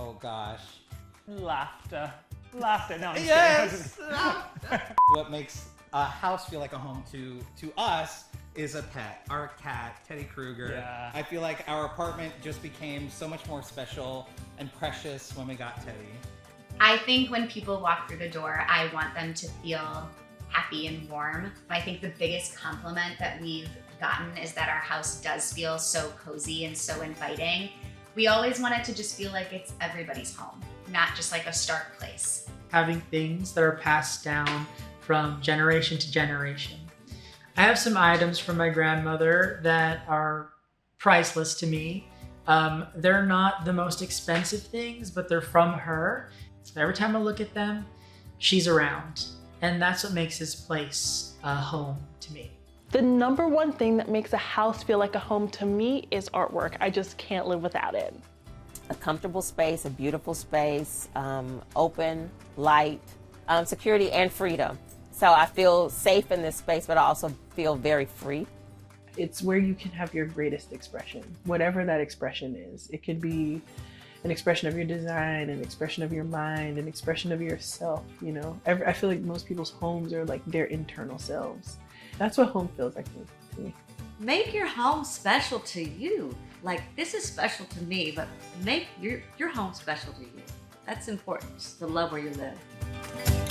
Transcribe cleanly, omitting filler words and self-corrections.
Oh gosh. Laughter. Laughter. No, I'm just Yes! kidding. What makes a house feel like a home to us is a pet. Our cat, Teddy Kruger. Yeah. I feel like our apartment just became so much more special and precious when we got Teddy. I think when people walk through the door, I want them to feel happy and warm. I think the biggest compliment that we've gotten is that our house does feel so cozy and so inviting. We always want it to just feel like it's everybody's home, not just like a stark place. Having things that are passed down from generation to generation. I have some items from my grandmother that are priceless to me. They're not the most expensive things, but they're from her. Every time I look at them, she's around. And that's what makes this place a home to me. The number one thing that makes a house feel like a home to me is artwork. I just can't live without it. A comfortable space, a beautiful space, open, light, security and freedom. So I feel safe in this space, but I also feel very free. It's where you can have your greatest expression, whatever that expression is. It could be an expression of your design, an expression of your mind, an expression of yourself, you know. I feel like most people's homes are like their internal selves. That's what home feels like to me. Make your home special to you. Like, this is special to me, but make your home special to you. That's important, just to love where you live.